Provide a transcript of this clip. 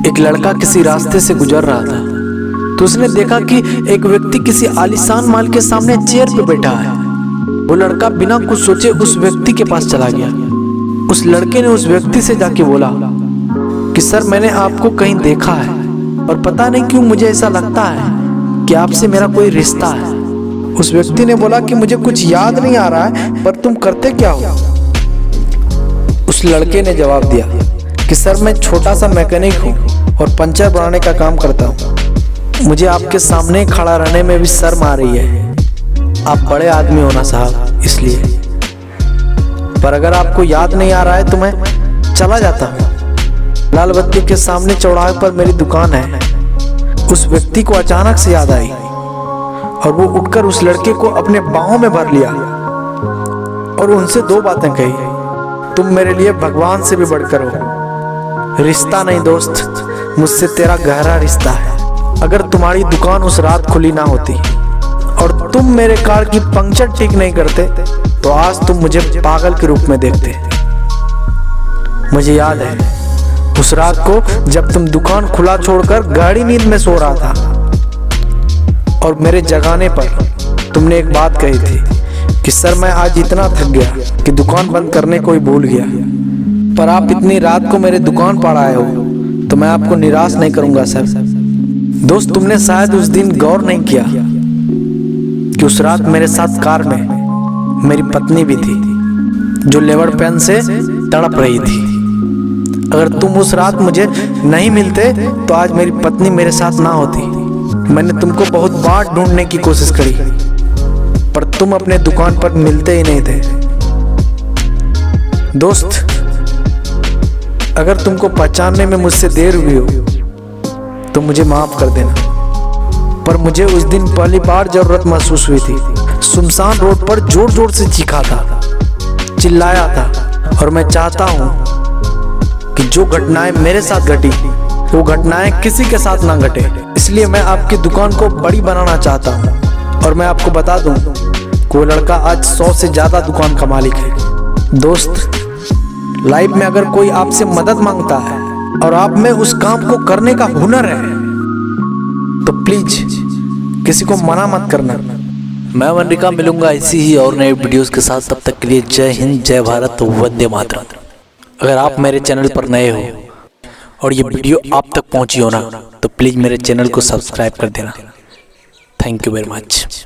एक लड़का किसी रास्ते से गुजर रहा था तो उसने देखा कि एक व्यक्ति किसी आलीशान महल के सामने चेयर पे बैठा है। वो लड़का बिना कुछ सोचे उस व्यक्ति के पास चला गया। उस लड़के ने उस व्यक्ति से जाके बोला कि सर, मैंने आपको कहीं देखा है और पता नहीं क्यों मुझे ऐसा लगता है कि आपसे मेरा कोई रिश्ता है। उस व्यक्ति ने बोला कि मुझे कुछ याद नहीं आ रहा है, पर तुम करते क्या हो? उस लड़के ने जवाब दिया कि सर, मैं छोटा सा मैकेनिक हूँ और पंचर बनाने का काम करता हूँ। मुझे आपके सामने खड़ा रहने में भी शर्म आ रही है। आप बड़े आदमी हो ना साहब, इसलिए। पर अगर आपको याद नहीं आ रहा है तो मैं चला जाता हूँ। लाल बत्ती के सामने चौराहे पर मेरी दुकान है। उस व्यक्ति को अचानक से याद आई और वो उठकर उस लड़के को अपने बाहों में भर लिया और उनसे दो बातें कही। तुम मेरे लिए भगवान से भी बढ़कर हो। रिश्ता नहीं दोस्त, मुझसे तेरा गहरा रिश्ता है। अगर तुम्हारी दुकान उस रात खुली ना होती और तुम मेरे कार की पंक्चर ठीक नहीं करते तो आज तुम मुझे पागल के रूप में देखते। मुझे याद है उस रात को जब तुम दुकान खुला छोड़कर गाड़ी नींद में सो रहा था और मेरे जगाने पर तुमने एक बात कही थी कि सर, मैं आज इतना थक गया कि दुकान बंद करने को ही भूल गया। पर आप इतनी रात को मेरे दुकान पर आए हो तो मैं आपको निराश नहीं करूंगा सर। दोस्त, तुमने शायद उस दिन गौर नहीं किया कि उस रात मेरे साथ कार में मेरी पत्नी भी थी जो लेबर पेन से तड़प रही थी। अगर तुम उस रात मुझे नहीं मिलते तो आज मेरी पत्नी मेरे साथ ना होती। मैंने तुमको बहुत बार ढूंढने की कोशिश करी पर तुम अपने दुकान पर मिलते ही नहीं थे। दोस्त, अगर तुमको पहचानने में मुझसे देर हुई हो तो मुझे माफ कर देना, पर मुझे उस दिन पहली बार जरूरत महसूस हुई थी। सुनसान रोड पर जोर जोर से चीखा था, चिल्लाया था और मैं चाहता हूं कि जो घटनाएं मेरे साथ घटी वो घटनाएं किसी के साथ ना घटे। इसलिए मैं आपकी दुकान को बड़ी बनाना चाहता हूं और मैं आपको बता दूं कि वो लड़का आज 100 से ज्यादा दुकान का मालिक है। दोस्त, लाइफ में अगर कोई आपसे मदद मांगता है और आप में उस काम को करने का हुनर है तो प्लीज किसी को मना मत करना। मैं वनरिका मिलूंगा ऐसी ही और नए वीडियोस के साथ। तब तक के लिए जय हिंद, जय भारत, वंदे मातरम। अगर आप मेरे चैनल पर नए हो और ये वीडियो आप तक पहुंची हो ना तो प्लीज मेरे चैनल को सब्सक्राइब कर देना। Thank you very much.